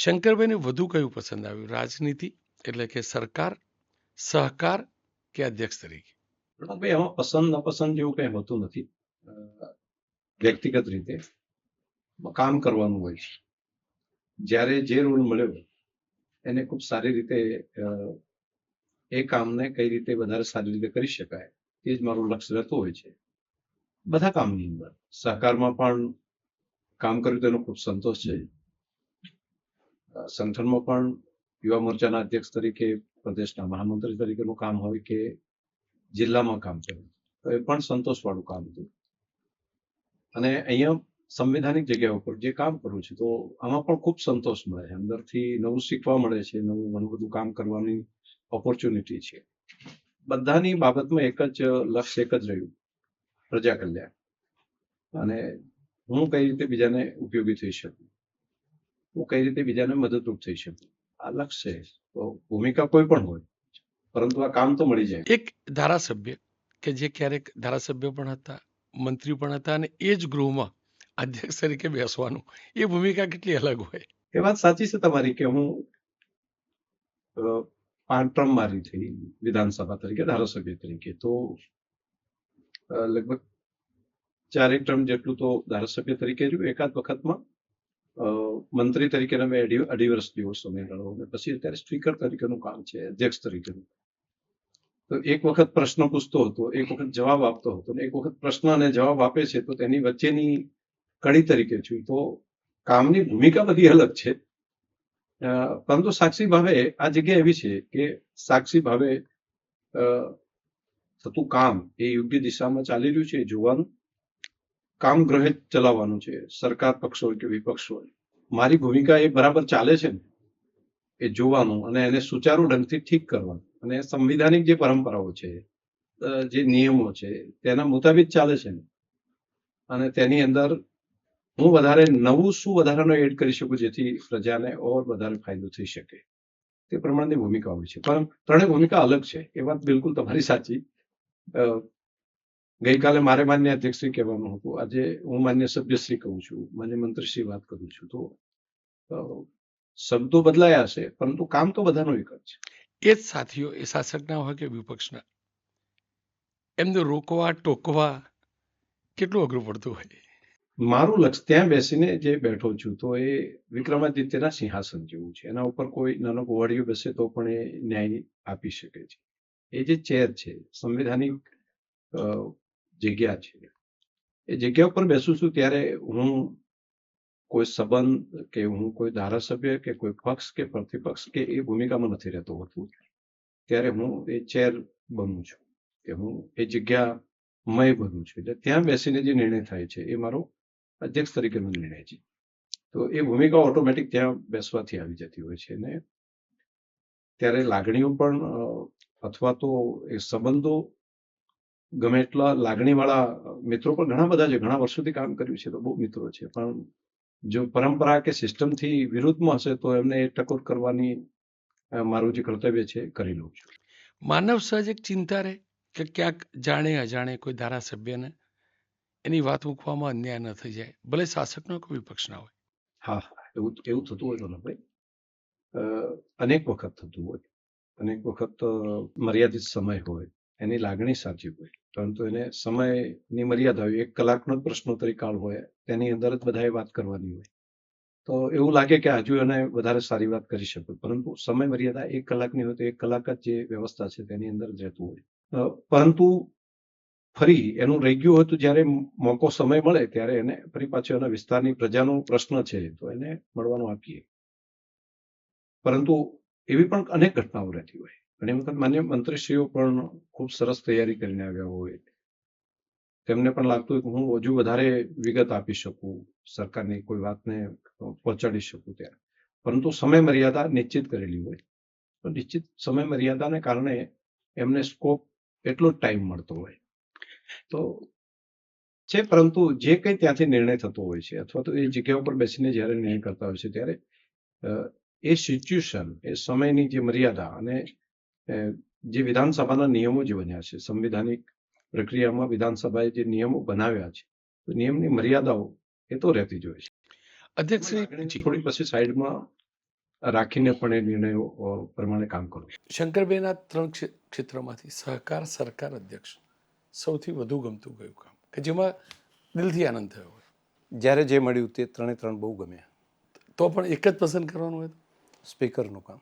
શંકરભાઈને વધુ કયું પસંદ આવ્યું, રાજનીતિ એટલે કે સરકાર, સહકાર કે અધ્યક્ષ તરીકે? ભાઈ આમાં પસંદ નાપસંદ જેવું કઈ હોતું નથી. વ્યક્તિગત રીતે કામ કરવાનું હોય છે. જ્યારે જે રોલ મળ્યો એને ખૂબ સારી રીતે એ કામને કઈ રીતે વધારે સારી રીતે કરી શકાય એ જ મારું લક્ષ્ય રહેતું હોય છે. બધા કામની અંદર સહકારમાં પણ કામ કર્યું તેનો ખૂબ સંતોષ છે. સંગઠનમાં પણ યુવા મોરચાના અધ્યક્ષ તરીકે, પ્રદેશના મહામંત્રી તરીકેનું કામ હોય કે જિલ્લામાં કામ કર્યું તો એ પણ સંતોષવાળું કામ હતું. અને અહીંયા સંવિધાનિક જગ્યા ઉપર જે કામ કરવું છે તો આમાં પણ ખૂબ સંતોષ મળે છે. અંદરથી નવું શીખવા મળે છે, નવું બધું કામ કરવાની ઓપોર્ચ્યુનિટી છે. બધાની બાબતમાં એક જ લક્ષ્ય એક જ રહ્યું, પ્રજા કલ્યાણ. અને હું કઈ રીતે બીજાને ઉપયોગી થઈ શકું, હું કઈ રીતે બીજાને મદદરૂપ થઈ શકું, આ લક્ષ્ય છે. તો ભૂમિકા કોઈ પણ હોય પરંતુ આ કામ તો મળી જાય. એક ધારાસભ્ય કે જે ક્યારેક ધારાસભ્ય પણ હતા, મંત્રી પણ હતા, અને એ જ ગૃહમાં અધ્યક્ષ તરીકે બેસવાનું, એ ભૂમિકા કેટલી અલગ હોય? એ વાત સાચી છે તમારી કે હું 5 ટર્મ મારી થઈ વિધાનસભા તરીકે, ધારાસભ્ય તરીકે. તો લગભગ 4 ટર્મ જેટલું તો ધારાસભ્ય તરીકે રહ્યું. એકાદ વખતમાં મંત્રી તરીકે મેં 2.5 વર્ષ જેવો સમય ગાળ્યો. અને પછી અત્યારે સ્પીકર તરીકેનું કામ છે, અધ્યક્ષ તરીકેનું. તો એક વખત પ્રશ્ન પૂછતો હતો, એક વખત જવાબ આપતો હતો, ને એક વખત પ્રશ્ન અને જવાબ આપે છે તો તેની વચ્ચેની કડી તરીકે છું. તો કામની ભૂમિકા બધી અલગ છે. પરંતુ સાક્ષી ભાવે આ જગ્યા એવી છે કે સાક્ષી ભાવે થતું કામ એ યોગ્ય દિશામાં ચાલી રહ્યું છે એ જોવાનું, કામ ગ્રહિત ચલાવવાનું છે. સરકાર પક્ષ હોય કે વિપક્ષ હોય, મારી ભૂમિકા એ બરાબર ચાલે છે ને એ જોવાનું અને એને સુચારુ ઢંગથી ઠીક કરવાનું. અને સંવિધાનિક જે પરંપરાઓ છે, જે નિયમો છે તેના મુતાબિક ચાલે છે ને, અને તેની અંદર હું વધારે નવું શું વધારાનો એડ કરી શકું જેથી પ્રજાને ઓર વધારે ફાયદો થઈ શકે, તે પ્રમાણની ભૂમિકા હોય છે. પણ ત્રણેય ભૂમિકા અલગ છે, એ વાત બિલકુલ તમારી સાચી. ગઈકાલે મારે માન્ય અધ્યક્ષશ્રી કહેવાનું હતું, આજે હું માન્ય સભ્યશ્રી કહું છું, માન્ય મંત્રીશ્રી વાત કરું છું. તો શબ્દો બદલાયા છે પરંતુ કામ તો બધાનું એક જ છે. એ જ સાથીઓ, એ શાસકના હોય કે વિપક્ષના, એમને રોકવા ટોકવા કેટલું અઘરું પડતું હોય? મારું લક્ષ્ય ત્યાં બેસીને જે બેઠો છું તો એ વિક્રમાદિત્યના સિંહાસન જેવું છે. એના ઉપર કોઈ નાનો ગોવાળિયો બેસે તો પણ એ ન્યાય આપી શકે છે. એ જે ચેર છે, સંવિધાનિક જગ્યા છે, એ જગ્યા ઉપર બેસું છું ત્યારે હું કોઈ સંબંધ કે હું કોઈ ધારાસભ્ય કે કોઈ પક્ષ કે પ્રતિપક્ષ કે એ ભૂમિકામાં નથી રહેતો હોતું. ત્યારે હું એ ચેર બનું છું કે હું એ જગ્યા મય બનું છું. એટલે ત્યાં બેસીને જે નિર્ણય થાય છે એ મારો અધ્યક્ષ તરીકેનો નિર્ણય છે. તો એ ભૂમિકા ઓટોમેટિક ત્યાં બેસવાથી આવી જતી હોય છે. ને ત્યારે લાગણીઓ પણ અથવા તો એ સંબંધો, ગમે એટલા લાગણીવાળા મિત્રો પણ ઘણા બધા છે, ઘણા વર્ષોથી કામ કર્યું છે તો બહુ મિત્રો છે, પણ જો પરંપરા કે સિસ્ટમથી વિરુદ્ધમાં હશે તો એમને એ ટકોર કરવાની મારું જે કર્તવ્ય છે કરી લઉં છું. માનવ સહજ એક ચિંતા રહે કે ક્યાંક જાણે અજાણે કોઈ ધારાસભ્યને એની વાત મૂકવામાં અન્યાય ન થઈ જાય, ભલે શાસકનો કે વિપક્ષના હોય. હા, એવું થતું હોય તો ને ભાઈ, અનેક વખત થતું હોય. અનેક વખત મર્યાદિત સમય હોય, એની લાગણી સાચી હોય, પરંતુ એને સમયની મર્યાદા હોય. 1 કલાકનો જ પ્રશ્નોત્તરી કાળ હોય, તેની અંદર જ બધાએ વાત કરવાની હોય. તો એવું લાગે કે હજુ એને વધારે સારી વાત કરી શકું, પરંતુ સમય મર્યાદા 1 કલાકની હોય તો 1 કલાક જ જે વ્યવસ્થા છે તેની અંદર જ રહેતું હોય. પરંતુ ફરી એનું રહી ગયું હોય તો જ્યારે મોકો સમય મળે ત્યારે એને ફરી પાછો એના વિસ્તારની પ્રજાનો પ્રશ્ન છે તો એને મળવાનું આપીએ. પરંતુ એવી પણ અનેક ઘટનાઓ રહેતી હોય. ઘણી વખત માન્ય મંત્રીશ્રીઓ પણ ખૂબ સરસ તૈયારી કરીને આવ્યા હોય, તેમને પણ લાગતું હોય કે હું હજુ વધારે વિગત આપી શકું, સરકારની કોઈ વાતને પહોંચાડી શકું ત્યાં, પરંતુ સમય મર્યાદા નિશ્ચિત કરેલી હોય. તો નિશ્ચિત સમય મર્યાદાને કારણે એમને સ્કોપ એટલો જ ટાઈમ મળતો હોય તો છે. પરંતુ જે કંઈ ત્યાંથી નિર્ણય થતો હોય છે અથવા તો એ જગ્યા ઉપર બેસીને જ્યારે નિર્ણય કરતા હોય છે ત્યારે એ સિચ્યુએશન, એ સમયની જે મર્યાદા અને જે વિધાનસભાના નિયમો જે બન્યા છે, સંવિધાનિક પ્રક્રિયામાં વિધાનસભાએ જે નિયમો બનાવ્યા છે, તો નિયમની મર્યાદાઓ એ તો રહેતી જ હોય છે. અધ્યક્ષ થોડી પછી સાઈડમાં રાખીને પણ એ નિર્ણયો પ્રમાણે કામ કરું છું. શંકરભાઈના 3 ક્ષેત્રમાંથી સહકાર સરકાર અધ્યક્ષ સૌથી વધુ ગમતું કયું કામ કે જેમાં દિલથી આનંદ થયો હોય? જ્યારે જે મળ્યું તે ત્રણે ત્રણ બહુ ગમ્યા. તો પણ એક જ પસંદ કરવાનું હોય તો? સ્પીકરનું કામ.